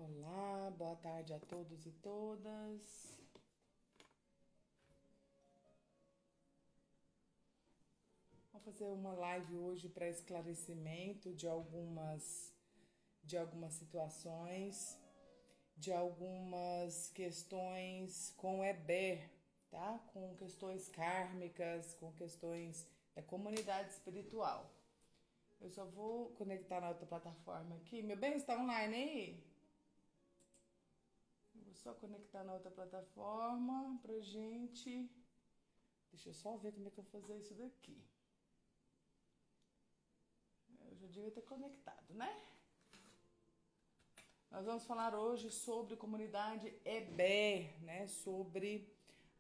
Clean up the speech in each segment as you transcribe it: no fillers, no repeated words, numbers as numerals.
Olá, boa tarde a todos e todas. Vamos fazer uma live hoje para esclarecimento de algumas situações, de algumas questões com Eber, tá? Com questões kármicas, com questões da comunidade espiritual. Eu só vou conectar na outra plataforma aqui. Meu bem, está online aí? Vou só conectar na outra plataforma pra gente. Deixa eu só ver como é que eu vou fazer isso daqui. Eu já devia ter conectado, né? Nós vamos falar hoje sobre comunidade EBE, né? Sobre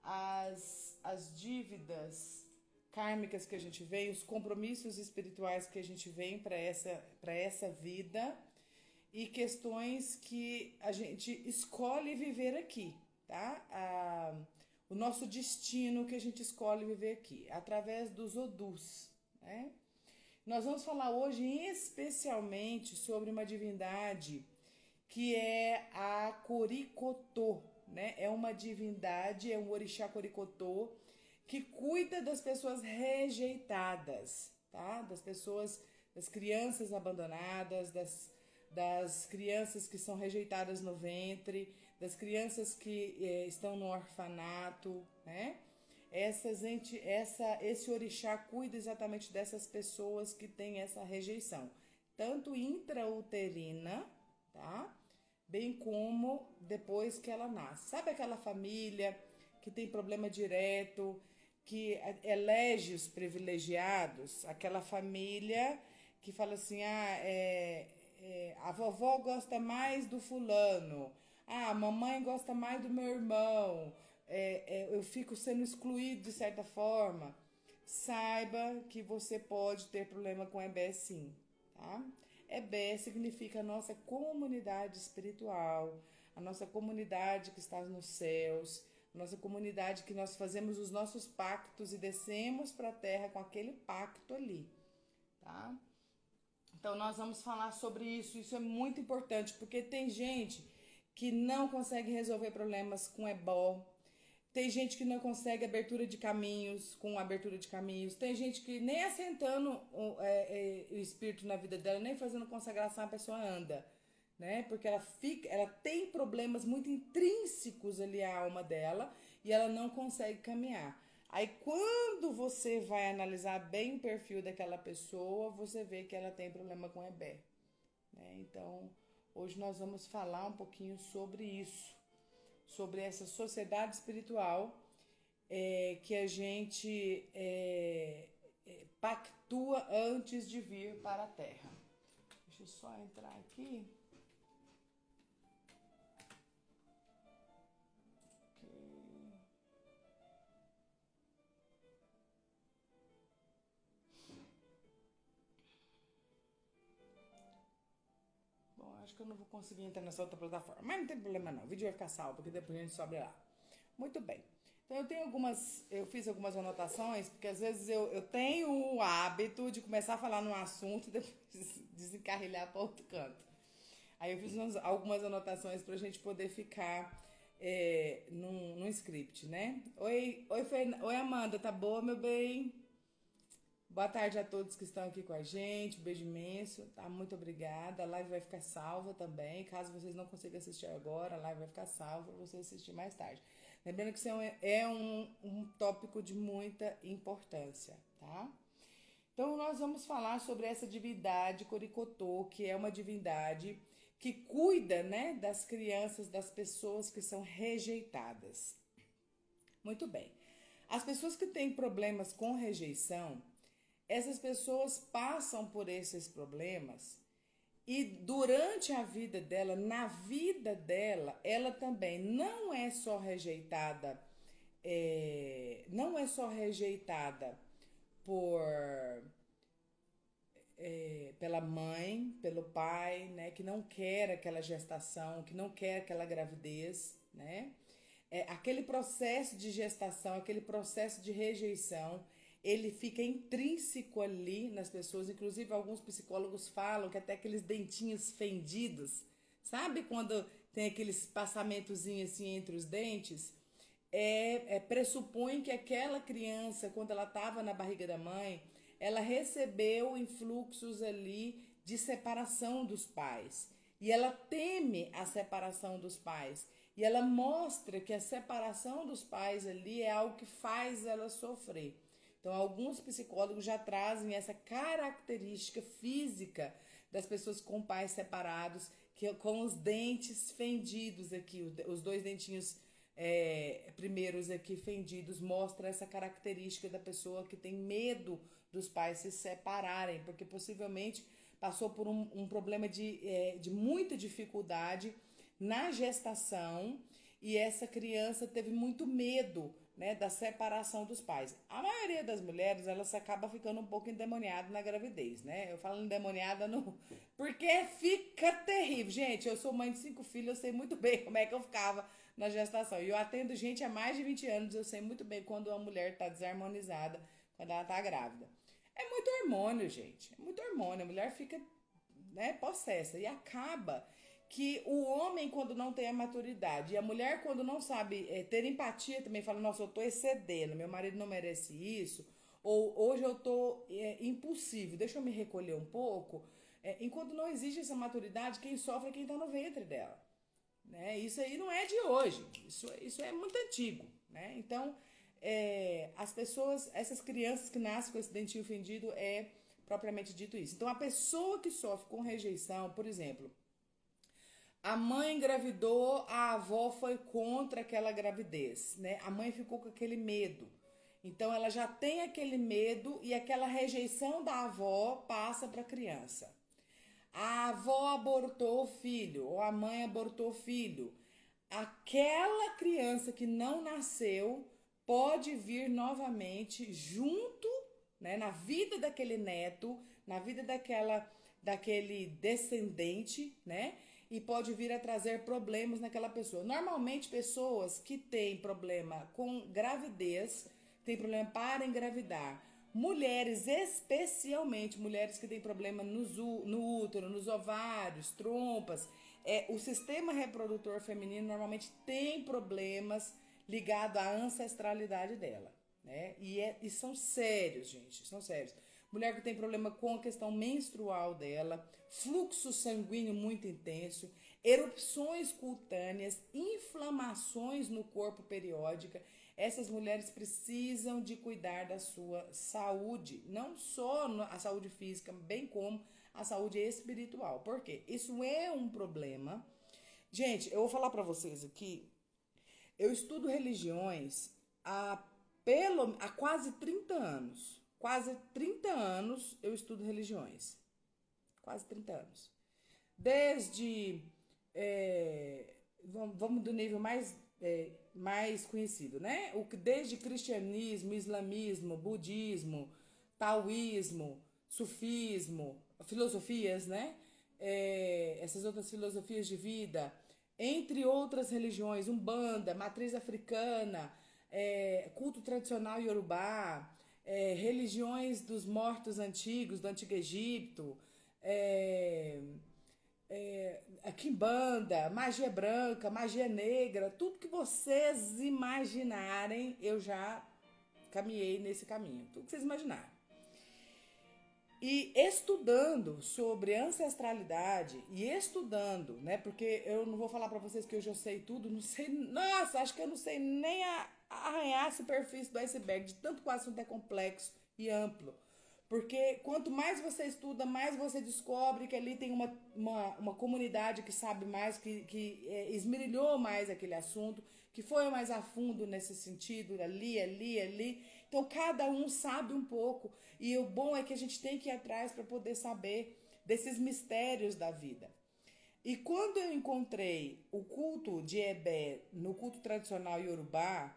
as dívidas kármicas que a gente vem, os compromissos espirituais que a gente vem para essa vida e questões que a gente escolhe viver aqui, tá? O nosso destino que a gente escolhe viver aqui, através dos Odus, né? Nós vamos falar hoje especialmente sobre uma divindade que é a Coricotô, né? É uma divindade, é um orixá Coricotô que cuida das pessoas rejeitadas, tá? Das pessoas, das crianças abandonadas, das crianças que são rejeitadas no ventre, das crianças que estão no orfanato, né? Esse orixá cuida exatamente dessas pessoas que têm essa rejeição, tanto intrauterina, tá? Bem como depois que ela nasce. Sabe aquela família que tem problema direto, que elege os privilegiados? Aquela família que fala assim, a vovó gosta mais do fulano, a mamãe gosta mais do meu irmão, eu fico sendo excluído de certa forma. Saiba que você pode ter problema com EBE sim, tá? EBE significa a nossa comunidade espiritual, a nossa comunidade que está nos céus, a nossa comunidade que nós fazemos os nossos pactos e descemos para a terra com aquele pacto ali, tá? Então nós vamos falar sobre isso. Isso é muito importante porque tem gente que não consegue resolver problemas com ebó. Tem gente que não consegue abertura de caminhos com abertura de caminhos. Tem gente que nem assentando o espírito na vida dela, nem fazendo consagração a pessoa anda, né? Porque ela tem problemas muito intrínsecos ali à alma dela e ela não consegue caminhar. Aí quando você vai analisar bem o perfil daquela pessoa, você vê que ela tem problema com EBE, né? Então, hoje nós vamos falar um pouquinho sobre isso, sobre essa sociedade espiritual que a gente pactua antes de vir para a Terra. Deixa eu só entrar aqui. Bom, acho que eu não vou conseguir entrar nessa outra plataforma, mas não tem problema não, o vídeo vai ficar salvo, porque depois a gente sobe lá. Muito bem. Então eu fiz algumas anotações, porque às vezes eu tenho o hábito de começar a falar num assunto e depois desencarrilhar para outro canto. Aí eu fiz algumas anotações para a gente poder ficar num script, né? Oi, Amanda, tá boa, meu bem? Boa tarde a todos que estão aqui com a gente, um beijo imenso, tá? Muito obrigada. A live vai ficar salva também. Caso vocês não consigam assistir agora, a live vai ficar salva para você assistir mais tarde. Lembrando que isso é um tópico de muita importância, tá? Então, nós vamos falar sobre essa divindade Coricotô, que é uma divindade que cuida, né, das crianças, das pessoas que são rejeitadas. Muito bem. As pessoas que têm problemas com rejeição, essas pessoas passam por esses problemas e durante a vida dela, na vida dela, ela também não é só rejeitada, não é só rejeitada por pela mãe, pelo pai, né, que não quer aquela gestação, que não quer aquela gravidez, né? Aquele processo de gestação, aquele processo de rejeição, ele fica intrínseco ali nas pessoas. Inclusive, alguns psicólogos falam que até aqueles dentinhos fendidos, Sabe quando tem aqueles passamentozinhos assim entre os dentes? Pressupõe que aquela criança, quando ela estava na barriga da mãe, ela recebeu influxos ali de separação dos pais. E ela teme a separação dos pais. E ela mostra que a separação dos pais ali é algo que faz ela sofrer. Então, alguns psicólogos já trazem essa característica física das pessoas com pais separados, que com os dentes fendidos aqui, os dois dentinhos primeiros aqui fendidos, mostra essa característica da pessoa que tem medo dos pais se separarem, porque possivelmente passou por um problema de muita dificuldade na gestação e essa criança teve muito medo, né, da separação dos pais. A maioria das mulheres, elas acaba ficando um pouco endemoniada na gravidez, né? Eu falo endemoniada no... porque fica terrível. Gente, eu sou mãe de 5 filhos, eu sei muito bem como é que eu ficava na gestação. E eu atendo gente há mais de 20 anos, eu sei muito bem quando uma mulher está desarmonizada, quando ela está grávida. É muito hormônio, gente. É muito hormônio. A mulher fica, né, possessa. E acaba que o homem, quando não tem a maturidade, e a mulher, quando não sabe ter empatia, também fala, nossa, eu tô excedendo, meu marido não merece isso, ou hoje eu tô impulsivo, deixa eu me recolher um pouco. Enquanto não existe essa maturidade, quem sofre é quem tá no ventre dela. Né? Isso aí não é de hoje, isso é muito antigo. Né? Então, as pessoas, essas crianças que nascem com esse dentinho fendido, é propriamente dito isso. Então, a pessoa que sofre com rejeição, por exemplo, a mãe engravidou, a avó foi contra aquela gravidez, né? A mãe ficou com aquele medo. Então ela já tem aquele medo e aquela rejeição da avó passa para a criança. A avó abortou o filho ou a mãe abortou o filho. Aquela criança que não nasceu pode vir novamente junto, né, na vida daquele neto, na vida daquele descendente, né? E pode vir a trazer problemas naquela pessoa. Normalmente, pessoas que têm problema com gravidez, têm problema para engravidar, mulheres, especialmente mulheres que têm problema no útero, nos ovários, trompas, o sistema reprodutor feminino normalmente tem problemas ligados à ancestralidade dela. Né? E são sérios, gente, são sérios. Mulher que tem problema com a questão menstrual dela, fluxo sanguíneo muito intenso, erupções cutâneas, inflamações no corpo periódica. Essas mulheres precisam de cuidar da sua saúde, não só a saúde física, bem como a saúde espiritual. Por quê? Isso é um problema. Gente, eu vou falar para vocês aqui, eu estudo religiões há quase 30 anos. Quase 30 anos eu estudo religiões. Quase 30 anos. Desde. Vamos do nível mais conhecido, né? Desde cristianismo, islamismo, budismo, taoísmo, sufismo, filosofias, né? Essas outras filosofias de vida, entre outras religiões, Umbanda, matriz africana, culto tradicional iorubá, religiões dos mortos antigos, do Antigo Egito, a quimbanda, magia branca, magia negra, tudo que vocês imaginarem, eu já caminhei nesse caminho, tudo que vocês imaginarem. E estudando sobre ancestralidade e estudando, né? Porque eu não vou falar para vocês que hoje eu sei tudo, não sei, nossa, acho que eu não sei nem arranhar a superfície do iceberg, de tanto que o assunto é complexo e amplo. Porque quanto mais você estuda, mais você descobre que ali tem uma comunidade que sabe mais, que esmerilhou mais aquele assunto, que foi mais a fundo nesse sentido, ali. Então, cada um sabe um pouco. E o bom é que a gente tem que ir atrás para poder saber desses mistérios da vida. E quando eu encontrei o culto de Ebé no culto tradicional iorubá,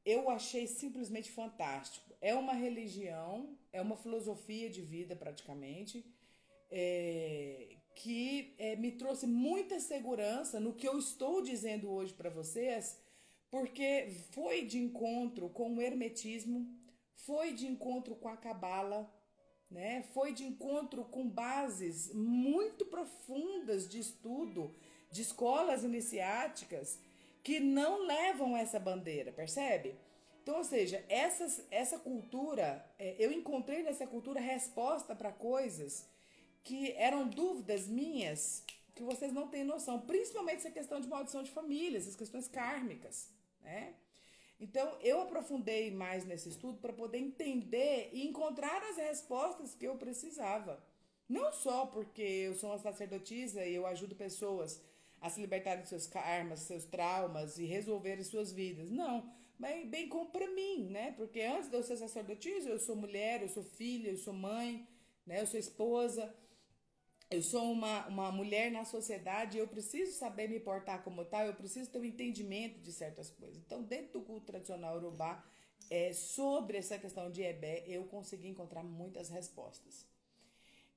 eu achei simplesmente fantástico. É uma religião, é uma filosofia de vida praticamente, que me trouxe muita segurança no que eu estou dizendo hoje para vocês, porque foi de encontro com o hermetismo, foi de encontro com a cabala, né? Foi de encontro com bases muito profundas de estudo de escolas iniciáticas que não levam essa bandeira, percebe? Então, ou seja, essa cultura, eu encontrei nessa cultura resposta para coisas que eram dúvidas minhas, que vocês não têm noção, principalmente essa questão de maldição de família, essas questões kármicas, né? Então, eu aprofundei mais nesse estudo para poder entender e encontrar as respostas que eu precisava. Não só porque eu sou uma sacerdotisa e eu ajudo pessoas a se libertarem de seus karmas, seus traumas e resolverem suas vidas. Não, mas bem como para mim, né? Porque antes de eu ser sacerdotisa, eu sou mulher, eu sou filha, eu sou mãe, né? Eu sou esposa. Eu sou uma mulher na sociedade, eu preciso saber me portar como tal, eu preciso ter um entendimento de certas coisas. Então, dentro do culto tradicional urubá, sobre essa questão de Ebé, eu consegui encontrar muitas respostas.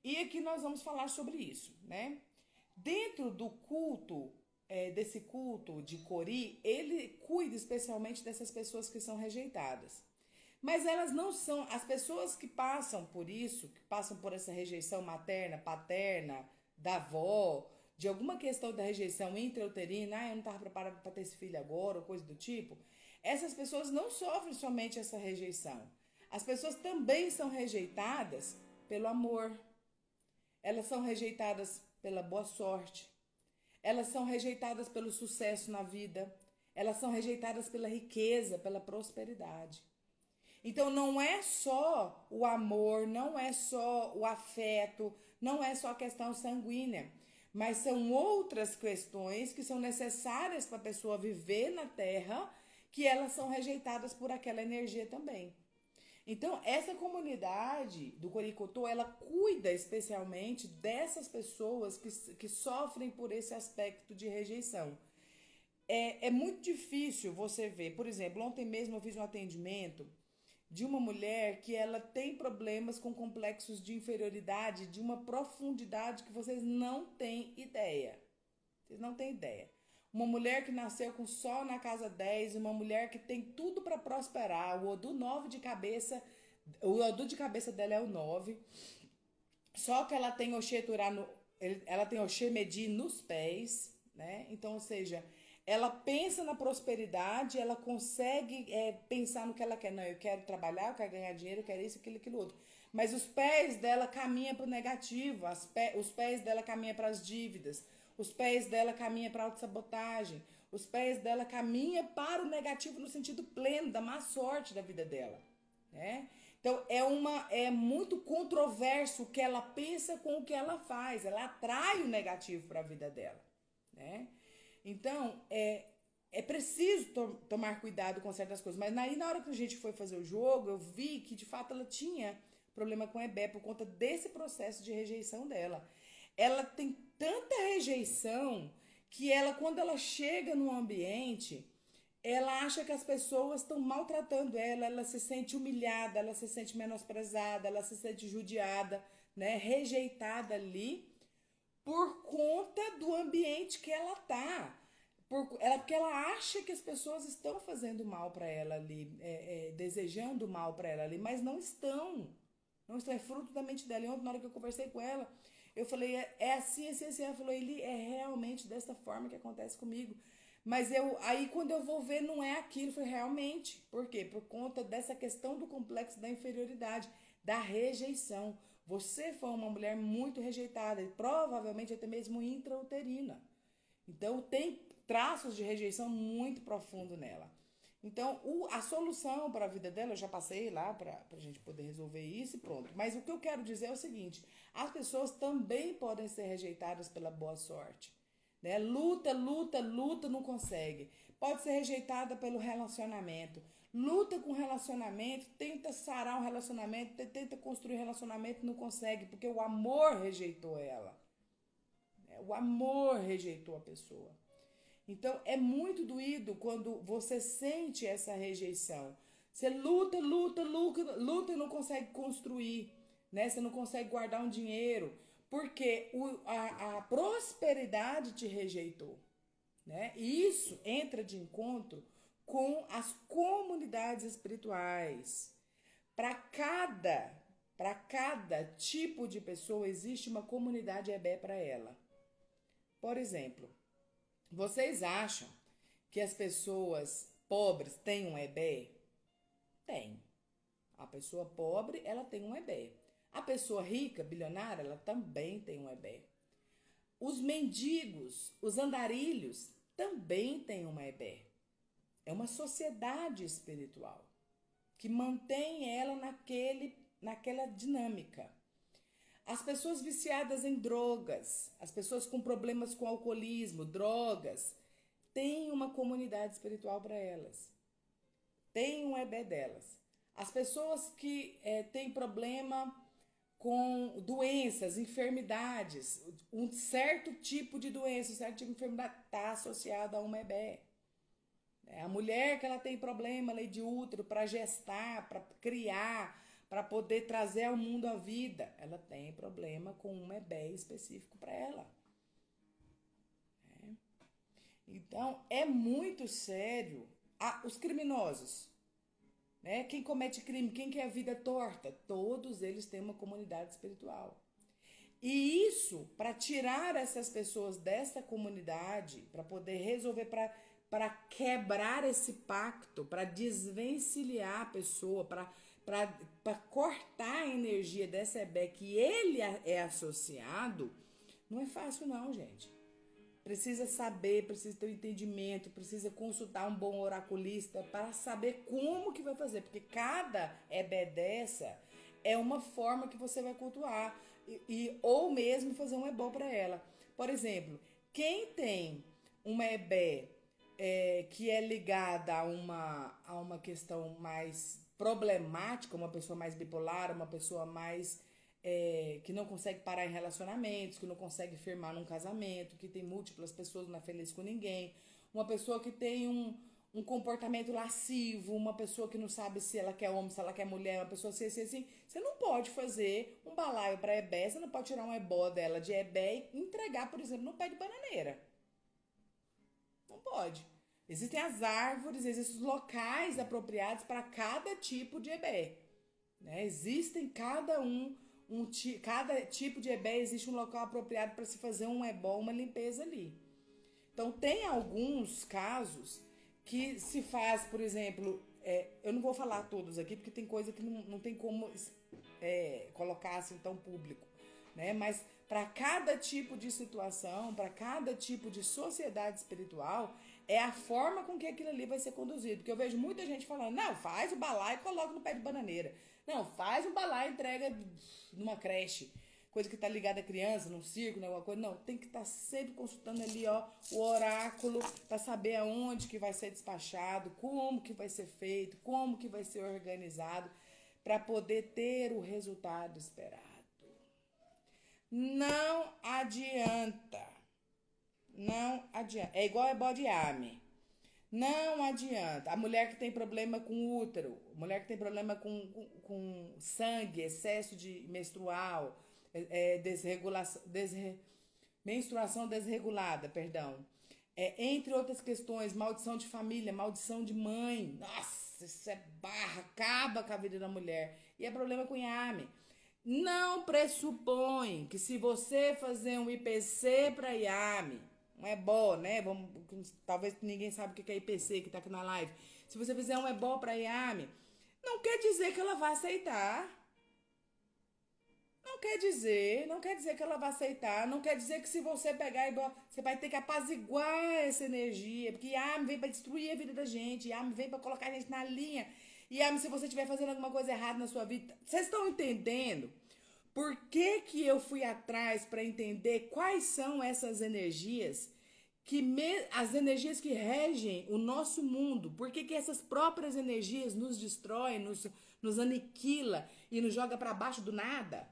E aqui nós vamos falar sobre isso, né? Dentro do culto, desse culto de Cori, ele cuida especialmente dessas pessoas que são rejeitadas. Mas elas não são, as pessoas que passam por isso, que passam por essa rejeição materna, paterna, da avó, de alguma questão da rejeição intrauterina, eu não estava preparada para ter esse filho agora, ou coisa do tipo, essas pessoas não sofrem somente essa rejeição. As pessoas também são rejeitadas pelo amor, elas são rejeitadas pela boa sorte, elas são rejeitadas pelo sucesso na vida, elas são rejeitadas pela riqueza, pela prosperidade. Então não é só o amor, não é só o afeto, não é só a questão sanguínea, mas são outras questões que são necessárias para a pessoa viver na Terra, que elas são rejeitadas por aquela energia também. Então, essa comunidade do Coricotô, ela cuida especialmente dessas pessoas que sofrem por esse aspecto de rejeição. É muito difícil você ver, por exemplo, ontem mesmo eu fiz um atendimento de uma mulher que ela tem problemas com complexos de inferioridade de uma profundidade que vocês não têm ideia. Vocês não têm ideia. Uma mulher que nasceu com sol na casa 10, uma mulher que tem tudo para prosperar, o Odu 9 de cabeça, o Odu de cabeça dela é o 9, só que ela tem Oxeturá no, ela tem Oxemedi nos pés, né? Então, ou seja, ela pensa na prosperidade, ela consegue pensar no que ela quer. Não, eu quero trabalhar, eu quero ganhar dinheiro, eu quero isso, aquilo outro. Mas os pés dela caminham para o negativo, os pés dela caminham para as dívidas, os pés dela caminham para a autossabotagem, os pés dela caminham para o negativo no sentido pleno, da má sorte da vida dela, né? Então é muito controverso o que ela pensa com o que ela faz. Ela atrai o negativo para a vida dela, né? Então é preciso tomar cuidado com certas coisas. Mas aí na hora que a gente foi fazer o jogo, eu vi que de fato ela tinha problema com a Ebé por conta desse processo de rejeição dela. Ela tem tanta rejeição que ela, quando ela chega no ambiente, ela acha que as pessoas estão maltratando ela se sente humilhada, ela se sente menosprezada, ela se sente judiada, né, rejeitada ali por conta do ambiente que ela tá. Porque ela acha que as pessoas estão fazendo mal para ela ali, desejando mal para ela ali, mas não estão. Não estão, é fruto da mente dela. E ontem, na hora que eu conversei com ela, eu falei, assim, assim, assim. Ela falou, ele é realmente dessa forma que acontece comigo. Mas aí quando eu vou ver, não é aquilo, foi realmente. Por quê? Por conta dessa questão do complexo da inferioridade, da rejeição. Você foi uma mulher muito rejeitada, e provavelmente até mesmo intrauterina. Então tem traços de rejeição muito profundo nela. Então, a solução para a vida dela, eu já passei lá para a gente poder resolver isso e pronto. Mas o que eu quero dizer é o seguinte: as pessoas também podem ser rejeitadas pela boa sorte. Né? Luta, luta, luta, não consegue. Pode ser rejeitada pelo relacionamento. Luta com o relacionamento, tenta sarar o relacionamento, tenta construir relacionamento, não consegue, porque o amor rejeitou ela. O amor rejeitou a pessoa. Então é muito doído quando você sente essa rejeição. Você luta, luta, luta, luta e não consegue construir, né? Você não consegue guardar um dinheiro, porque a prosperidade te rejeitou, né? E isso entra de encontro com as comunidades espirituais. Para cada Para cada tipo de pessoa existe uma comunidade EBE para ela. Por exemplo, vocês acham que as pessoas pobres têm um EBE? Tem. A pessoa pobre, ela tem um EBE. A pessoa rica, bilionária, ela também tem um EBE. Os mendigos, os andarilhos, também têm uma EBE. É uma sociedade espiritual que mantém ela naquela dinâmica. As pessoas viciadas em drogas, as pessoas com problemas com alcoolismo, drogas, têm uma comunidade espiritual para elas. Tem um EBE delas. As pessoas que têm problema com doenças, enfermidades, um certo tipo de doença, um certo tipo de enfermidade está associado a uma EBE. A mulher que ela tem problema lei de útero para gestar, para criar, para poder trazer ao mundo a vida, ela tem problema com um EBE específico para ela. Então, é muito sério. Os criminosos, né? Quem comete crime, quem quer a vida torta, todos eles têm uma comunidade espiritual. E isso, para tirar essas pessoas dessa comunidade, para poder resolver, para quebrar esse pacto, para desvencilhar a pessoa, para cortar a energia dessa EBE que ele é associado, não é fácil não, gente. Precisa saber, precisa ter um entendimento, precisa consultar um bom oraculista para saber como que vai fazer, porque cada EBE dessa é uma forma que você vai cultuar ou mesmo fazer um ebó para ela. Por exemplo, quem tem uma EBE que é ligada a uma questão mais problemática, uma pessoa mais bipolar, uma pessoa mais que não consegue parar em relacionamentos, que não consegue firmar num casamento, que tem múltiplas pessoas, não é feliz com ninguém, uma pessoa que tem um comportamento lascivo, uma pessoa que não sabe se ela quer homem, se ela quer mulher, uma pessoa assim, você não pode fazer um balaio para EBE, você não pode tirar um ebó dela de EBE e entregar, por exemplo, no pé de bananeira. Não pode. Existem as árvores, existem os locais apropriados para cada tipo de EBE. Né? Existem cada tipo de EBE, existe um local apropriado para se fazer um ebó, uma limpeza ali. Então, tem alguns casos que se faz, por exemplo, eu não vou falar todos aqui, porque tem coisa que não tem como colocar assim tão público, né? Mas para cada tipo de situação, para cada tipo de sociedade espiritual, é a forma com que aquilo ali vai ser conduzido. Porque eu vejo muita gente falando, não, faz o balaio e coloca no pé de bananeira. Não, faz um balaio e entrega numa creche. Coisa que está ligada à criança, num circo, né, alguma coisa. Não, tem que estar sempre consultando ali, ó, o oráculo para saber aonde que vai ser despachado, como que vai ser feito, como que vai ser organizado, para poder ter o resultado esperado. Não adianta. Não adianta. É igual ebó de ame. Não adianta. A mulher que tem problema com útero, mulher que tem problema com sangue, excesso de menstrual, desregulação, menstruação desregulada, perdão. Entre outras questões, maldição de família, maldição de mãe. Nossa, isso é barra, acaba com a vida da mulher. E é problema com Yame. Não pressupõe que se você fazer um IPC para Yame, um ebó, né? Talvez ninguém sabe o que é IPC que tá aqui na live. Se você fizer um ebó para Yame, não quer dizer que ela vai aceitar. Não quer dizer que ela vai aceitar. Não quer dizer que se você pegar ebó, você vai ter que apaziguar essa energia. Porque Yame vem para destruir a vida da gente. Yame vem para colocar a gente na linha. Yame, se você estiver fazendo alguma coisa errada na sua vida, vocês estão entendendo? Por que eu fui atrás para entender quais são essas energias, as energias que regem o nosso mundo? Por que essas próprias energias nos destroem, nos aniquila e nos joga para baixo do nada?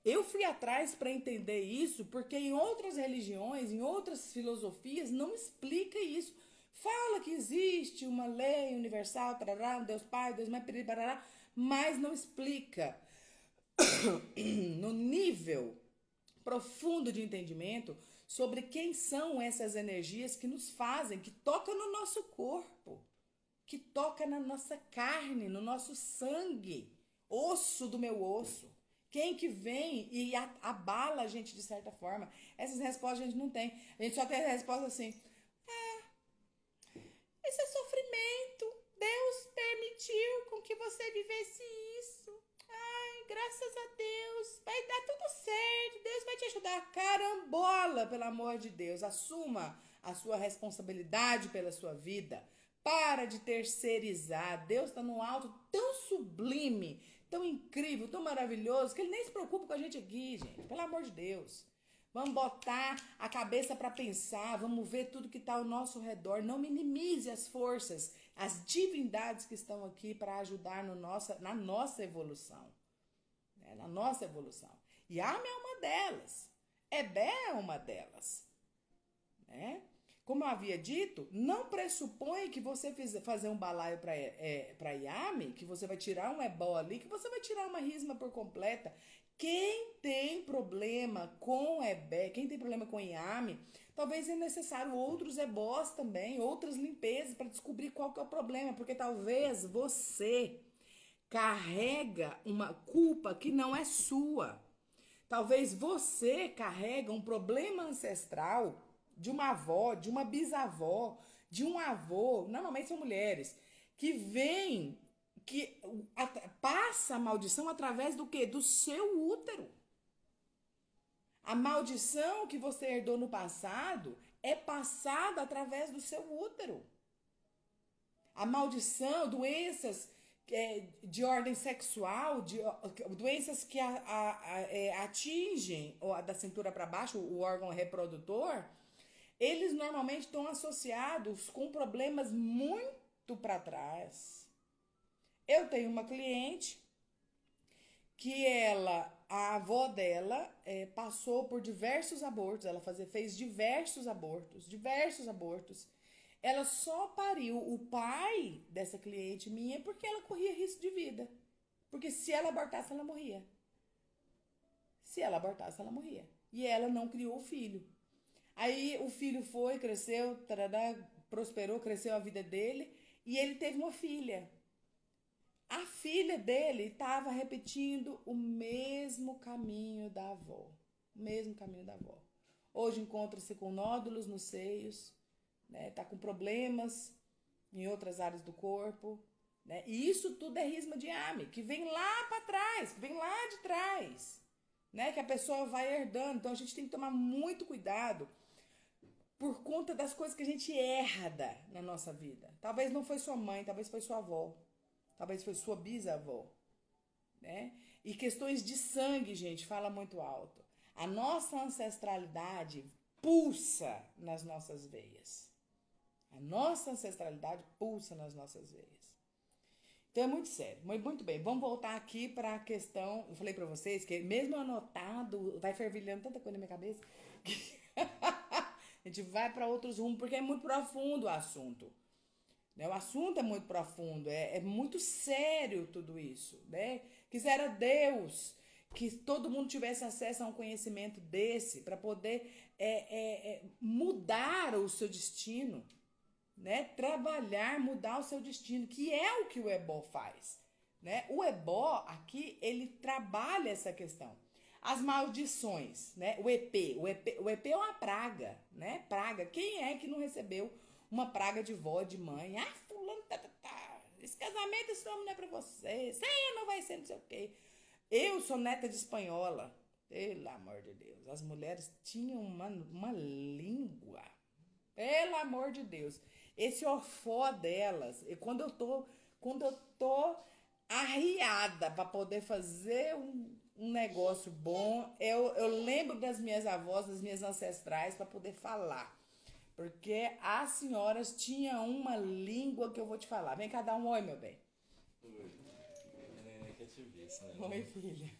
Eu fui atrás para entender isso porque em outras religiões, em outras filosofias, não explica isso. Fala que existe uma lei universal, tarará, um Deus Pai, Deus Mãe, parará, mas não explica no nível profundo de entendimento sobre quem são essas energias que nos fazem, que tocam no nosso corpo, que tocam na nossa carne, no nosso sangue, osso do meu osso? Quem que vem e abala a gente de certa forma? Essas respostas a gente não tem. A gente só tem a resposta assim, isso é sofrimento. Deus permitiu com que você vivesse isso. Ai, graças a Deus. Vai dar tudo certo. Deus vai te ajudar. Carambola, pelo amor de Deus. Assuma a sua responsabilidade pela sua vida. Para de terceirizar. Deus está no alto tão sublime, tão incrível, tão maravilhoso, que Ele nem se preocupa com a gente aqui, gente. Pelo amor de Deus. Vamos botar a cabeça para pensar, vamos ver tudo que está ao nosso redor. Não minimize as forças, as divindades que estão aqui para ajudar na nossa evolução. Na nossa evolução. Yami é uma delas. Ebé é uma delas. Né? Como eu havia dito, não pressupõe que você fazer um balaio para Yami, que você vai tirar um ebó ali, que você vai tirar uma risma por completa. Quem tem problema com ebé, quem tem problema com Yami, talvez é necessário outros ebós também, outras limpezas para descobrir qual que é o problema, porque talvez você carrega uma culpa que não é sua. Talvez você carrega um problema ancestral de uma avó, de uma bisavó, de um avô, normalmente são mulheres, que vem, que passa a maldição através do quê? Do seu útero. A maldição que você herdou no passado é passada através do seu útero. A maldição, doenças de ordem sexual, doenças que atingem da cintura para baixo o órgão reprodutor, eles normalmente estão associados com problemas muito para trás. Eu tenho uma cliente que a avó dela passou por diversos abortos, ela fez diversos abortos. Ela só pariu o pai dessa cliente minha porque ela corria risco de vida. Porque se ela abortasse, ela morria. E ela não criou o filho. Aí o filho cresceu, prosperou, cresceu a vida dele e ele teve uma filha. A filha dele estava repetindo o mesmo caminho da avó. Hoje encontra-se com nódulos nos seios, né? Tá com problemas em outras áreas do corpo, né? E isso tudo é risma de Yami, que vem lá para trás, que vem lá de trás, né? Que a pessoa vai herdando. Então a gente tem que tomar muito cuidado por conta das coisas que a gente herda na nossa vida. Talvez não foi sua mãe, talvez foi sua avó, talvez foi sua bisavó, né? E questões de sangue, gente, fala muito alto. A nossa ancestralidade pulsa nas nossas veias. Então é muito sério, muito bem. Vamos voltar aqui para a questão. Eu falei para vocês que mesmo anotado, vai fervilhando tanta coisa na minha cabeça que a gente vai para outros rumos, porque é muito profundo o assunto. Né? O assunto é muito profundo, é muito sério tudo isso. Né? Quisera Deus que todo mundo tivesse acesso a um conhecimento desse para poder mudar o seu destino. Né? Trabalhar, mudar o seu destino, que é o que o ebó faz. Né? O ebó aqui, ele trabalha essa questão. As maldições, né? O EP é uma praga, né? Praga. Quem é que não recebeu uma praga de vó, de mãe? Ah, fulano, esse casamento, esse nome não é pra você. Você não vai ser não sei o quê. Eu sou neta de espanhola. Pelo amor de Deus. As mulheres tinham uma língua. Pelo amor de Deus. Esse ofó delas, e quando eu tô arriada para poder fazer um negócio bom, eu lembro das minhas avós, das minhas ancestrais para poder falar. Porque as senhoras tinham uma língua que eu vou te falar. Vem cá dar um oi, meu bem. Oi. Quer te ver, né? Oi, filha.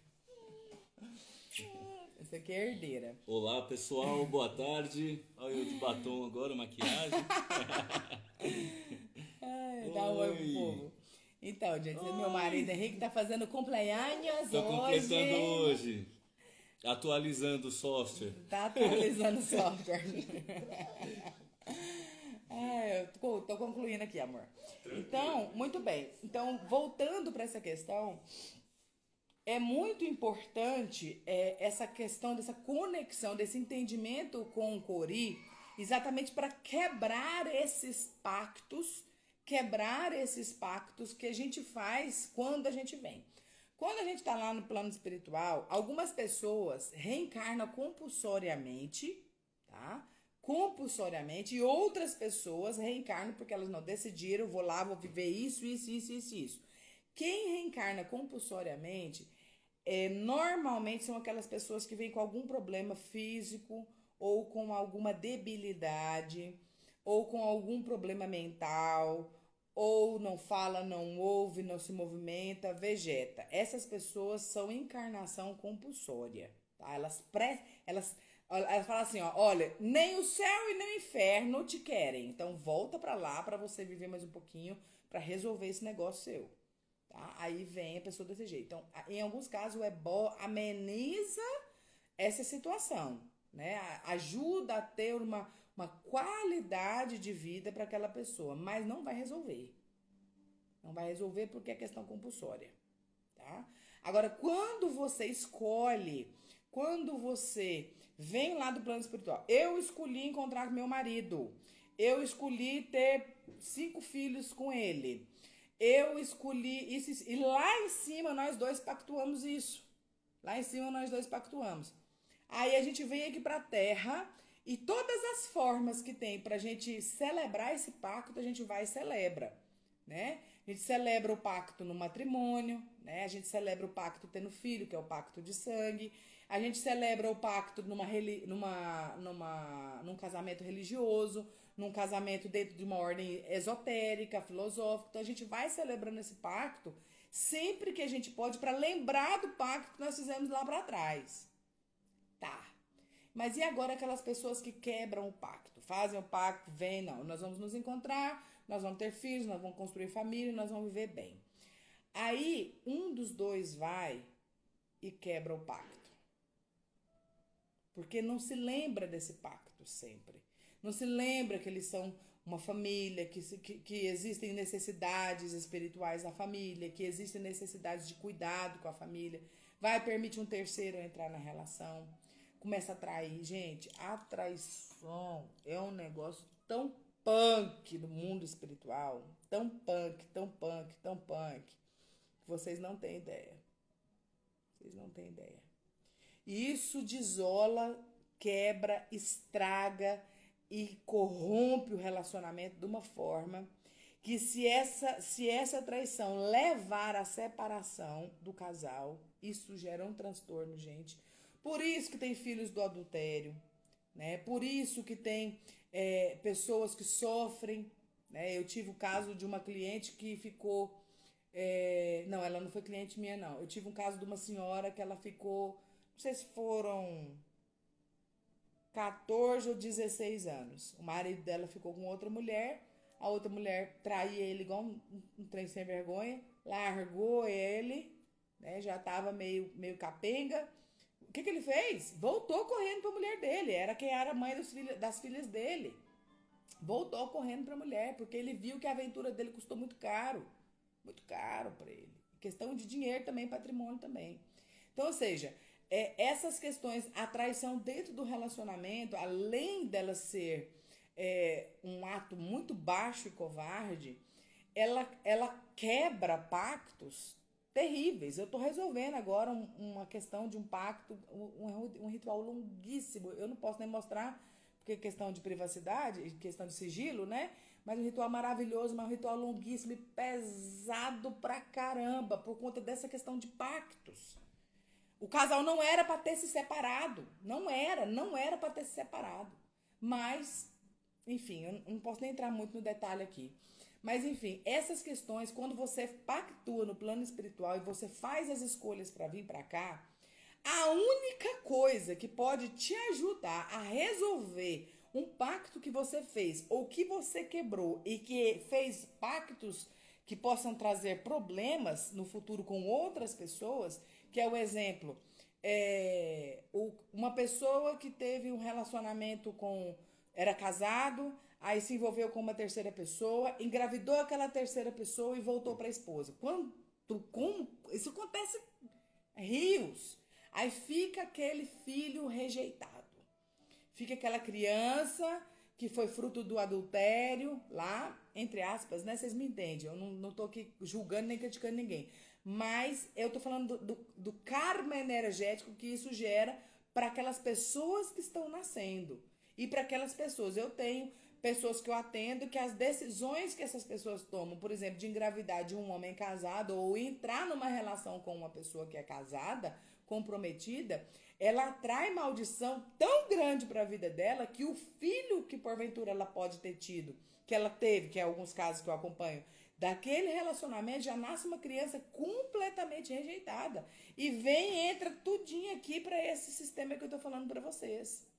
Essa aqui é herdeira. Olá, pessoal. Boa tarde. Olha eu de batom agora, maquiagem. Ai, dá um oi pro povo. Então, gente, meu marido Henrique tá fazendo cumpleaños Tô completando hoje. Atualizando o software. Tá atualizando o software. Eu tô concluindo aqui, amor. Então, muito bem. Então, voltando para essa questão, É muito importante essa questão dessa conexão, desse entendimento com o Cori, exatamente para quebrar esses pactos que a gente faz quando a gente vem. Quando a gente está lá no plano espiritual, algumas pessoas reencarnam compulsoriamente, tá? Compulsoriamente, e outras pessoas reencarnam porque elas não decidiram, vou lá, vou viver isso, isso, isso, isso, isso. Quem reencarna compulsoriamente normalmente são aquelas pessoas que vêm com algum problema físico ou com alguma debilidade ou com algum problema mental ou não fala, não ouve, não se movimenta, vegeta. Essas pessoas são encarnação compulsória, tá? Elas falam assim, ó, olha, nem o céu e nem o inferno te querem. Então volta pra lá pra você viver mais um pouquinho pra resolver esse negócio seu. Tá? Aí vem a pessoa desse jeito. Então, em alguns casos, o ebó ameniza essa situação, né? Ajuda a ter uma qualidade de vida para aquela pessoa, mas não vai resolver. Não vai resolver porque é questão compulsória, tá? Agora, quando você vem lá do plano espiritual, eu escolhi encontrar com meu marido, eu escolhi ter 5 filhos com ele, eu escolhi isso, e lá em cima nós dois pactuamos isso. Lá em cima nós dois pactuamos. Aí a gente vem aqui pra terra e todas as formas que tem pra gente celebrar esse pacto, a gente vai e celebra, né? A gente celebra o pacto no matrimônio, né? A gente celebra o pacto tendo filho, que é o pacto de sangue. A gente celebra o pacto num casamento religioso, num casamento dentro de uma ordem esotérica, filosófica. Então a gente vai celebrando esse pacto sempre que a gente pode para lembrar do pacto que nós fizemos lá para trás. Tá. Mas e agora aquelas pessoas que quebram o pacto? Fazem o pacto, vem, não, nós vamos nos encontrar, nós vamos ter filhos, nós vamos construir família, nós vamos viver bem. Aí um dos dois vai e quebra o pacto. Porque não se lembra desse pacto sempre. Não se lembra que eles são uma família, que existem necessidades espirituais na família, que existem necessidades de cuidado com a família. Vai permitir um terceiro entrar na relação. Começa a atrair. Gente, a traição é um negócio tão punk no mundo espiritual. Tão punk, tão punk, tão punk. Que vocês não têm ideia. Vocês não têm ideia. Isso desola, quebra, estraga e corrompe o relacionamento de uma forma que se essa traição levar à separação do casal, isso gera um transtorno, gente. Por isso que tem filhos do adultério, né? Por isso que tem pessoas que sofrem, né? Eu tive o caso de uma cliente que ficou... não, ela não foi cliente minha, não. Eu tive um caso de uma senhora que ela ficou... Não sei se foram 14 ou 16 anos. O marido dela ficou com outra mulher. A outra mulher traía ele igual um trem sem vergonha. Largou ele, né? Já tava meio capenga. O que ele fez? Voltou correndo pra mulher dele. Era quem era a mãe das filhas dele. Voltou correndo pra mulher, porque ele viu que a aventura dele custou muito caro. Muito caro pra ele. Questão de dinheiro também, patrimônio também. Então, ou seja... essas questões, a traição dentro do relacionamento, além dela ser um ato muito baixo e covarde, ela quebra pactos terríveis. Eu estou resolvendo agora uma questão de um pacto, um ritual longuíssimo. Eu não posso nem mostrar, porque é questão de privacidade, questão de sigilo, né? Mas um ritual maravilhoso, mas um ritual longuíssimo e pesado pra caramba, por conta dessa questão de pactos. O casal não era para ter se separado. Não era para ter se separado. Mas, enfim, eu não posso nem entrar muito no detalhe aqui. Mas, enfim, essas questões, quando você pactua no plano espiritual e você faz as escolhas para vir para cá, a única coisa que pode te ajudar a resolver um pacto que você fez ou que você quebrou e que fez pactos que possam trazer problemas no futuro com outras pessoas, que é o exemplo, uma pessoa que teve um relacionamento era casado, aí se envolveu com uma terceira pessoa, engravidou aquela terceira pessoa e voltou para a esposa. Como isso acontece rios. Aí fica aquele filho rejeitado. Fica aquela criança que foi fruto do adultério, lá, entre aspas, né? Vocês me entendem. Eu não tô aqui julgando nem criticando ninguém. Mas eu tô falando do karma energético que isso gera para aquelas pessoas que estão nascendo. E para aquelas pessoas. Eu tenho pessoas que eu atendo que as decisões que essas pessoas tomam, por exemplo, de engravidar de um homem casado ou entrar numa relação com uma pessoa que é casada, comprometida, ela atrai maldição tão grande para a vida dela que o filho que porventura ela pode ter tido, que ela teve, que é alguns casos que eu acompanho, daquele relacionamento já nasce uma criança completamente rejeitada. E entra tudinho aqui para esse sistema que eu tô falando para vocês.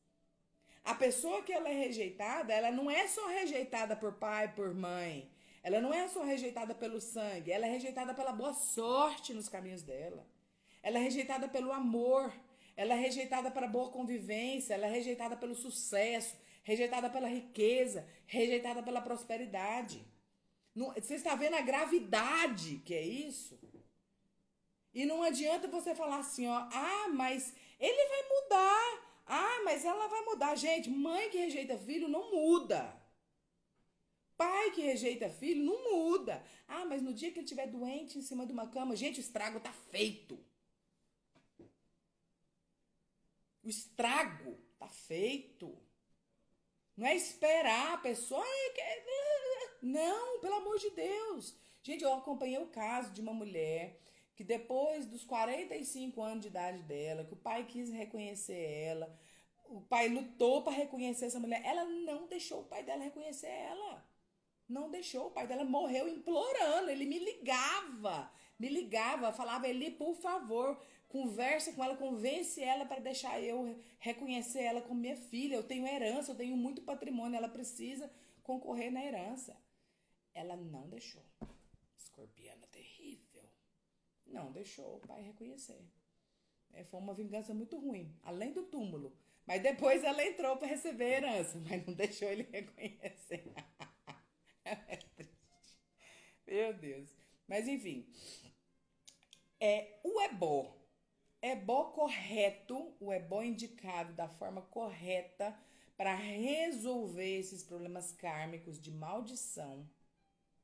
A pessoa que ela é rejeitada, ela não é só rejeitada por pai, por mãe. Ela não é só rejeitada pelo sangue. Ela é rejeitada pela boa sorte nos caminhos dela. Ela é rejeitada pelo amor. Ela é rejeitada pela boa convivência. Ela é rejeitada pelo sucesso. Rejeitada pela riqueza. Rejeitada pela prosperidade. Você está vendo a gravidade que é isso? E não adianta você falar assim, ó, mas ele vai mudar. Mas ela vai mudar. Gente, mãe que rejeita filho não muda. Pai que rejeita filho não muda. Mas no dia que ele estiver doente em cima de uma cama, gente, o estrago tá feito. O estrago tá feito. Não é esperar a pessoa... Não, pelo amor de Deus. Gente, eu acompanhei o caso de uma mulher que depois dos 45 anos de idade dela, que o pai quis reconhecer ela, o pai lutou para reconhecer essa mulher, ela não deixou o pai dela reconhecer ela. Não deixou, o pai dela morreu implorando, ele me ligava, falava, Eli, por favor, conversa com ela, convence ela para deixar eu reconhecer ela como minha filha, eu tenho herança, eu tenho muito patrimônio, ela precisa concorrer na herança. Ela não deixou. Escorpiana terrível. Não deixou o pai reconhecer. Foi uma vingança muito ruim, além do túmulo. Mas depois ela entrou para receber a herança, mas não deixou ele reconhecer. É triste. Meu Deus. Mas enfim. O ebó. Ebó correto, o ebó indicado da forma correta para resolver esses problemas kármicos de maldição,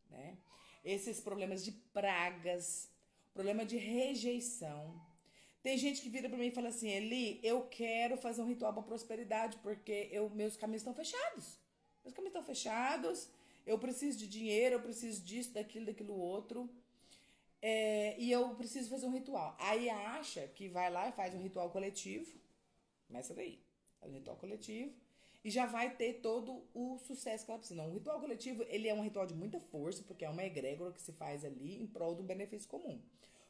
né? Esses problemas de pragas, problema de rejeição. Tem gente que vira para mim e fala assim, Eli, eu quero fazer um ritual para prosperidade porque meus caminhos estão fechados. Meus caminhos estão fechados, eu preciso de dinheiro, eu preciso disso, daquilo outro. E eu preciso fazer um ritual. Aí acha que vai lá e faz um ritual coletivo. Começa daí. Faz um ritual coletivo. E já vai ter todo o sucesso que ela precisa. Não, o ritual coletivo, ele é um ritual de muita força, porque é uma egrégora que se faz ali em prol do benefício comum.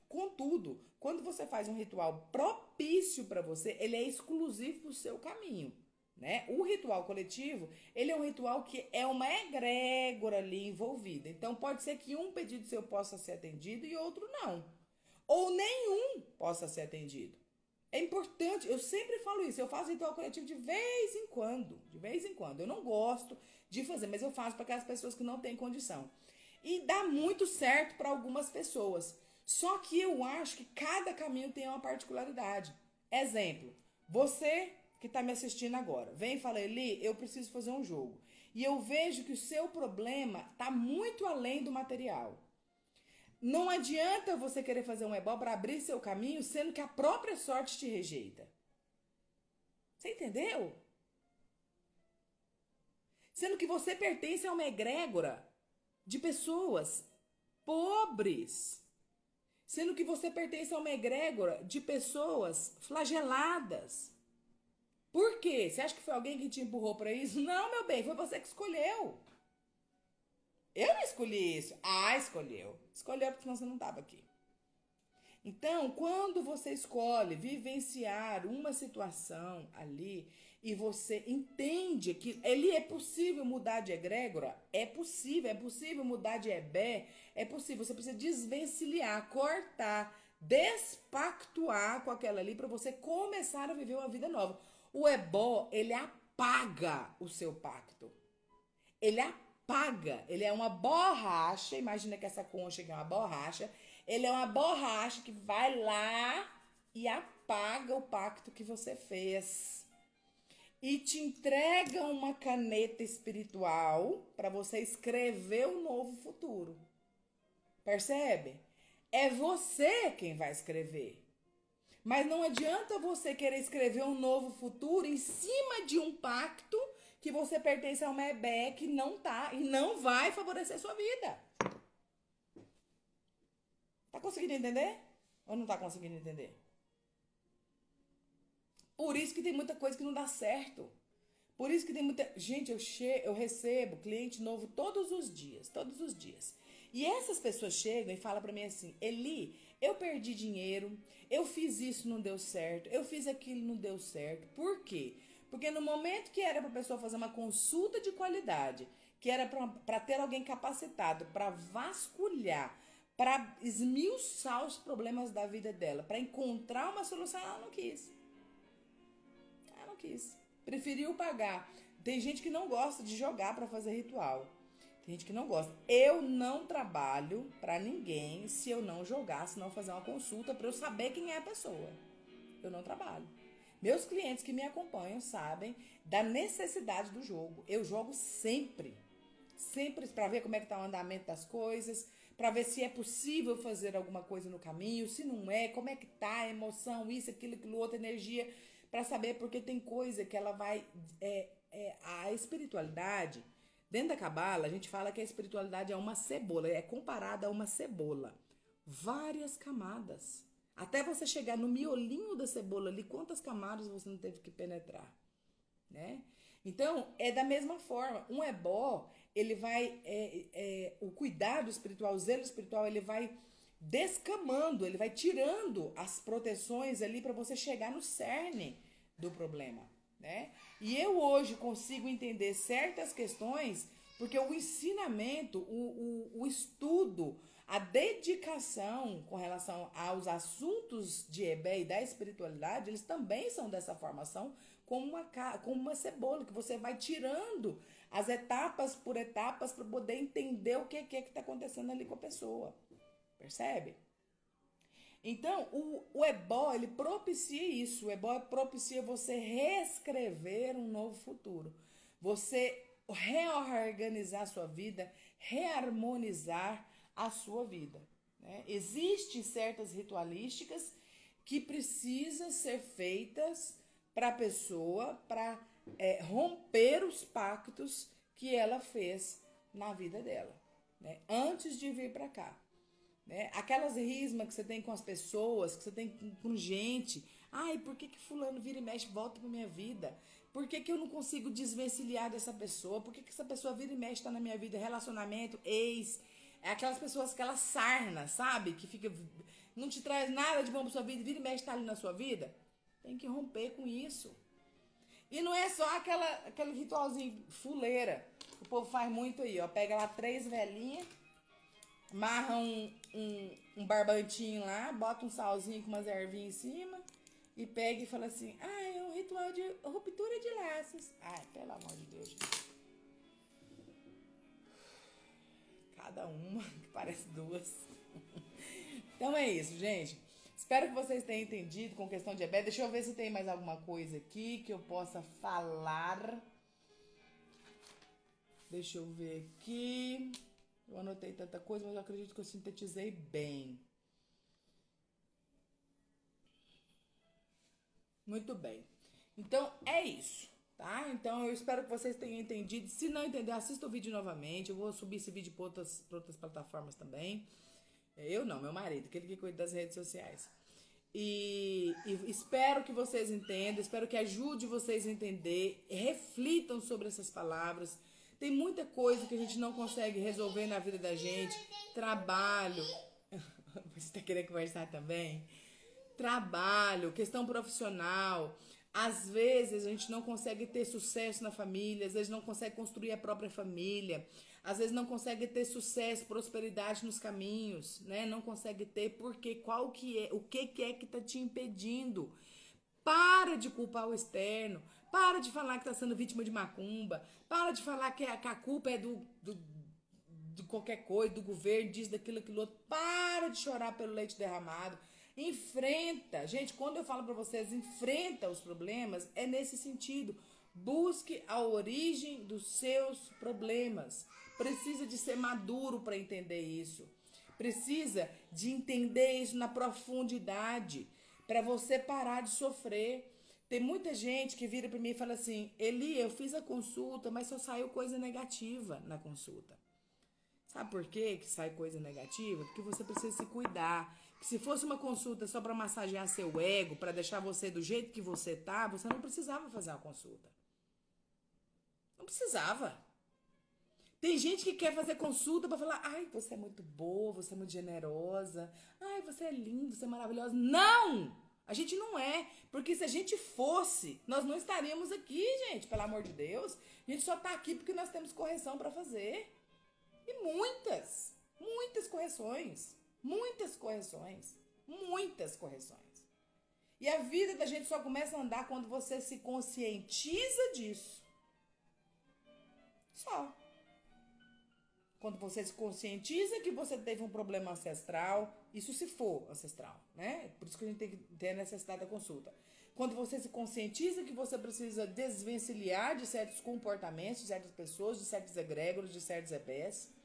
Contudo, quando você faz um ritual propício para você, ele é exclusivo para o seu caminho, né? O ritual coletivo, ele é um ritual que é uma egrégora ali envolvida. Então, pode ser que um pedido seu possa ser atendido e outro não. Ou nenhum possa ser atendido. É importante, eu sempre falo isso, eu faço ritual coletivo de vez em quando. Eu não gosto de fazer, mas eu faço para aquelas pessoas que não têm condição. E dá muito certo para algumas pessoas. Só que eu acho que cada caminho tem uma particularidade. Exemplo, você que está me assistindo agora, vem e fala, Eli, eu preciso fazer um jogo. E eu vejo que o seu problema está muito além do material. Não adianta você querer fazer um ebó para abrir seu caminho, sendo que a própria sorte te rejeita. Você entendeu? Sendo que você pertence a uma egrégora de pessoas pobres. Sendo que você pertence a uma egrégora de pessoas flageladas. Por quê? Você acha que foi alguém que te empurrou para isso? Não, meu bem, foi você que escolheu. Eu não escolhi isso. Escolheu. Escolheu porque senão você não estava aqui. Então, quando você escolhe vivenciar uma situação ali e você entende que ali é possível mudar de egrégora, é possível mudar de ebé, é possível. Você precisa desvencilhar, cortar, despactuar com aquela ali para você começar a viver uma vida nova. O ebó, ele apaga o seu pacto. Ele apaga. Ele é uma borracha. Imagina que essa concha aqui é uma borracha. Ele é uma borracha que vai lá e apaga o pacto que você fez. E te entrega uma caneta espiritual para você escrever o novo futuro. Percebe? É você quem vai escrever. Mas não adianta você querer escrever um novo futuro em cima de um pacto que você pertence a uma EBE que não tá e não vai favorecer a sua vida. Tá conseguindo entender? Ou não tá conseguindo entender? Por isso que tem muita coisa que não dá certo. Por isso que tem muita... Gente, eu recebo cliente novo todos os dias. Todos os dias. E essas pessoas chegam e falam pra mim assim, Eli, eu perdi dinheiro, eu fiz isso, não deu certo, eu fiz aquilo, não deu certo. Por quê? Porque no momento que era pra pessoa fazer uma consulta de qualidade, que era pra ter alguém capacitado pra vasculhar, pra esmiuçar os problemas da vida dela, pra encontrar uma solução, ela não quis. Ela não quis. Preferiu pagar. Tem gente que não gosta de jogar pra fazer ritual. Tem gente que não gosta. Eu não trabalho pra ninguém se eu não jogar, se não fazer uma consulta pra eu saber quem é a pessoa. Eu não trabalho. Meus clientes que me acompanham sabem da necessidade do jogo. Eu jogo sempre. Sempre pra ver como é que tá o andamento das coisas, pra ver se é possível fazer alguma coisa no caminho, se não é, como é que tá a emoção, isso, aquilo, outra energia, pra saber, porque tem coisa que ela vai... a espiritualidade... Dentro da Cabala, a gente fala que a espiritualidade é uma cebola, é comparada a uma cebola. Várias camadas. Até você chegar no miolinho da cebola ali, quantas camadas você não teve que penetrar, né? Então, é da mesma forma. Um ebó, ele vai... o cuidado espiritual, o zelo espiritual, ele vai descamando, ele vai tirando as proteções ali para você chegar no cerne do problema, né? E eu hoje consigo entender certas questões porque o ensinamento, o estudo, a dedicação com relação aos assuntos de EBE e da espiritualidade, eles também são dessa formação como uma cebola, que você vai tirando as etapas por etapas para poder entender o que está acontecendo ali com a pessoa. Percebe? Então, o ebó, ele propicia isso. O ebó propicia você reescrever um novo futuro. Você reorganizar a sua vida, reharmonizar a sua vida, né? Existem certas ritualísticas que precisam ser feitas para a pessoa, para romper os pactos que ela fez na vida dela, né? Antes de vir para cá. Né? Aquelas rismas que você tem com as pessoas, que você tem com gente. Ai, por que fulano vira e mexe volta pra minha vida? Por que eu não consigo desvencilhar dessa pessoa? Por que essa pessoa vira e mexe tá na minha vida? Relacionamento, ex. É aquelas pessoas que ela sarna, sabe? Que fica... Não te traz nada de bom pra sua vida, vira e mexe tá ali na sua vida. Tem que romper com isso. E não é só aquele ritualzinho fuleira. O povo faz muito aí, ó. Pega lá 3 velhinhas, amarra um barbantinho lá, bota um salzinho com umas ervinhas em cima e pega e fala assim, é um ritual de ruptura de laços. Ai, pelo amor de Deus. Cada uma que parece 2. Então é isso, gente. Espero que vocês tenham entendido com questão de EBE. Deixa eu ver se tem mais alguma coisa aqui que eu possa falar. Deixa eu ver aqui. Eu anotei tanta coisa, mas eu acredito que eu sintetizei bem. Muito bem. Então, é isso, tá? Então, eu espero que vocês tenham entendido. Se não entender, assista o vídeo novamente. Eu vou subir esse vídeo para outras plataformas também. Eu não, meu marido, aquele que cuida das redes sociais. E espero que vocês entendam, espero que ajude vocês a entender, reflitam sobre essas palavras. Tem muita coisa que a gente não consegue resolver na vida da gente. Trabalho. Você está querendo conversar também? Trabalho, questão profissional. Às vezes a gente não consegue ter sucesso na família, às vezes não consegue construir a própria família, às vezes não consegue ter sucesso, prosperidade nos caminhos, né? Não consegue ter porque o que é que tá te impedindo? Para de culpar o externo, para de falar que tá sendo vítima de macumba, para de falar que a culpa é do qualquer coisa, do governo, disso, daquilo, aquilo outro. Para de chorar pelo leite derramado. Enfrenta. Gente, quando eu falo para vocês, enfrenta os problemas, é nesse sentido. Busque a origem dos seus problemas. Precisa de ser maduro para entender isso. Precisa de entender isso na profundidade, para você parar de sofrer. Tem muita gente que vira para mim e fala assim: Eli, eu fiz a consulta, mas só saiu coisa negativa na consulta. Sabe por quê que sai coisa negativa? Porque você precisa se cuidar. Que se fosse uma consulta só para massagear seu ego, para deixar você do jeito que você tá, você não precisava fazer uma consulta. Não precisava. Tem gente que quer fazer consulta para falar: ai, você é muito boa, você é muito generosa, ai, você é linda, você é maravilhosa. Não! A gente não é, porque se a gente fosse, nós não estaríamos aqui, gente, pelo amor de Deus. A gente só tá aqui porque nós temos correção para fazer. E muitas correções. Muitas correções. Muitas correções. E a vida da gente só começa a andar quando você se conscientiza disso. Só. Quando você se conscientiza que você teve um problema ancestral, isso se for ancestral, né? Por isso que a gente tem que ter a necessidade da consulta. Quando você se conscientiza que você precisa desvencilhar de certos comportamentos, de certas pessoas, de certos egrégoros, de certos EPs.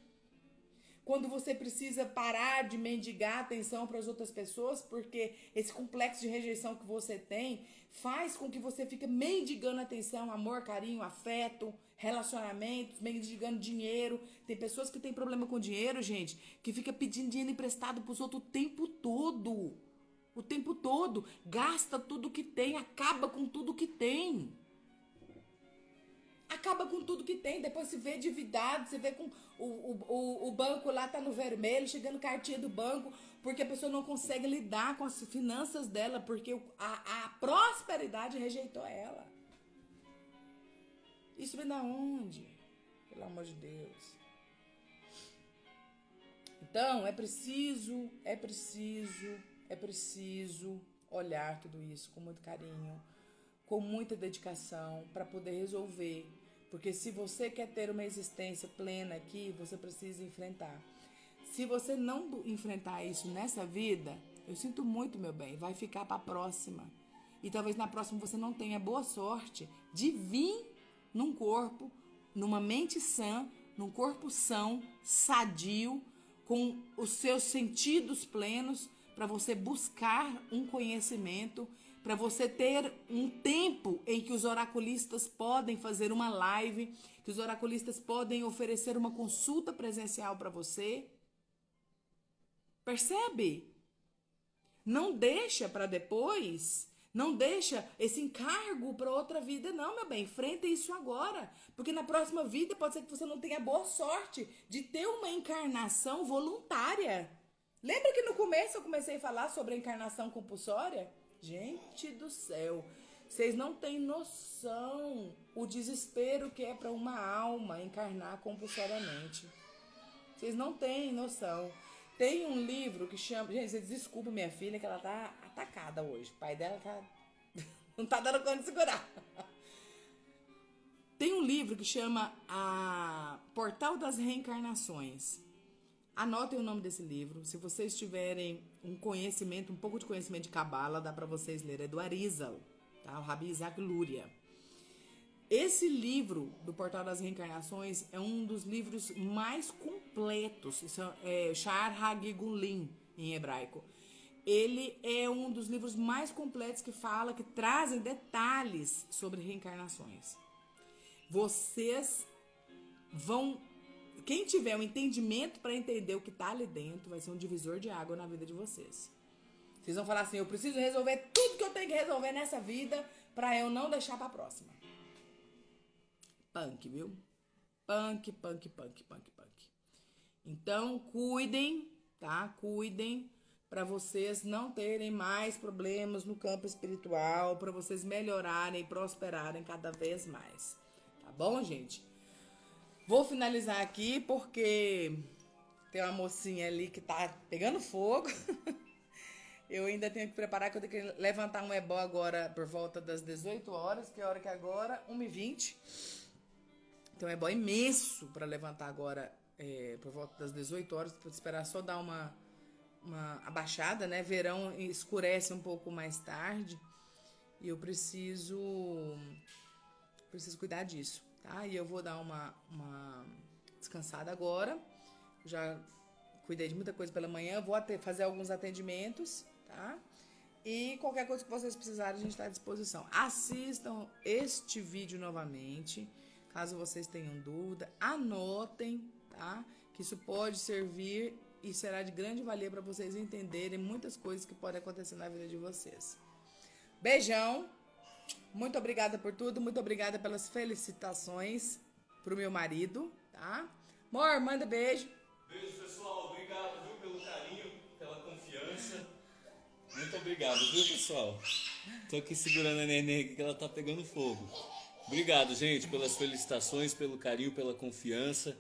Quando você precisa parar de mendigar atenção para as outras pessoas, porque esse complexo de rejeição que você tem faz com que você fique mendigando atenção, amor, carinho, afeto, relacionamentos, mendigando dinheiro. Tem pessoas que têm problema com dinheiro, gente, que fica pedindo dinheiro emprestado para os outros o tempo todo. O tempo todo. Gasta tudo que tem, acaba com tudo que tem. Acaba com tudo que tem, depois se vê endividado, você vê com o banco lá tá no vermelho, chegando cartinha do banco, porque a pessoa não consegue lidar com as finanças dela, porque a prosperidade rejeitou ela. Isso vem da onde? Pelo amor de Deus. Então, é preciso olhar tudo isso com muito carinho, com muita dedicação, para poder resolver. Porque se você quer ter uma existência plena aqui, você precisa enfrentar. Se você não enfrentar isso nessa vida, eu sinto muito, meu bem, vai ficar para a próxima. E talvez na próxima você não tenha boa sorte de vir num corpo, numa mente sã, num corpo são, sadio, com os seus sentidos plenos, para você buscar um conhecimento, para você ter um tempo em que os oraculistas podem fazer uma live, que os oraculistas podem oferecer uma consulta presencial para você. Percebe? Não deixa para depois, não deixa esse encargo para outra vida, não, meu bem. Enfrenta isso agora, porque na próxima vida pode ser que você não tenha boa sorte de ter uma encarnação voluntária. Lembra que no começo eu comecei a falar sobre a encarnação compulsória? Gente do céu, vocês não têm noção o desespero que é para uma alma encarnar compulsoriamente. Vocês não têm noção. Tem um livro que chama... Gente, vocês desculpem minha filha que ela tá atacada hoje. O pai dela tá... não tá dando conta de segurar. Tem um livro que chama A Portal das Reencarnações. Anotem o nome desse livro. Se vocês tiverem um conhecimento, um pouco de conhecimento de Cabala, dá para vocês lerem. É do Arizal, tá? O Rabi Isaac Luria. Esse livro do Portal das Reencarnações é um dos livros mais completos. Isso é Sha'ar HaGilgulim, em hebraico. Ele é um dos livros mais completos que trazem detalhes sobre reencarnações. Vocês vão... Quem tiver um entendimento para entender o que está ali dentro, vai ser um divisor de água na vida de vocês. Vocês vão falar assim: eu preciso resolver tudo que eu tenho que resolver nessa vida para eu não deixar para a próxima. Punk, viu? Punk. Então, cuidem, tá? Cuidem para vocês não terem mais problemas no campo espiritual, para vocês melhorarem e prosperarem cada vez mais. Tá bom, gente? Vou finalizar aqui porque tem uma mocinha ali que tá pegando fogo. Eu ainda tenho que preparar, que eu tenho que levantar um ebó agora por volta das 18 horas. Que hora que é agora? 1h20. Tem um ebó imenso para levantar agora por volta das 18 horas. Para esperar só dar uma abaixada, né? Verão escurece um pouco mais tarde e eu preciso cuidar disso, tá? E eu vou dar uma descansada agora. Já cuidei de muita coisa pela manhã, vou fazer alguns atendimentos, tá? E qualquer coisa que vocês precisarem, a gente está à disposição. Assistam este vídeo novamente, caso vocês tenham dúvida. Anotem, tá? Que isso pode servir e será de grande valia para vocês entenderem muitas coisas que podem acontecer na vida de vocês. Beijão. Muito obrigada por tudo. Muito obrigada pelas felicitações pro meu marido, tá? Amor, manda beijo. Beijo, pessoal. Obrigado, viu, pelo carinho, pela confiança. Muito obrigado, viu, pessoal? Tô aqui segurando a neném aqui que ela tá pegando fogo. Obrigado, gente, pelas felicitações, pelo carinho, pela confiança.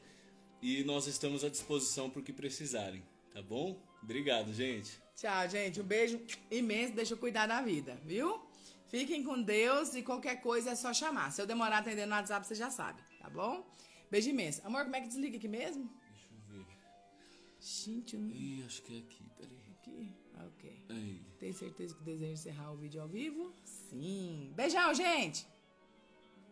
E nós estamos à disposição para o que precisarem, tá bom? Obrigado, gente. Tchau, gente. Um beijo imenso. Deixa eu cuidar da vida, viu? Fiquem com Deus e qualquer coisa é só chamar. Se eu demorar atendendo no WhatsApp, você já sabe, tá bom? Beijo imenso. Amor, como é que desliga aqui mesmo? Deixa eu ver. Gente, eu não... Ih, acho que é aqui, peraí. Aqui? Ok. Aí. Tem certeza que deseja encerrar o vídeo ao vivo? Sim. Beijão, gente!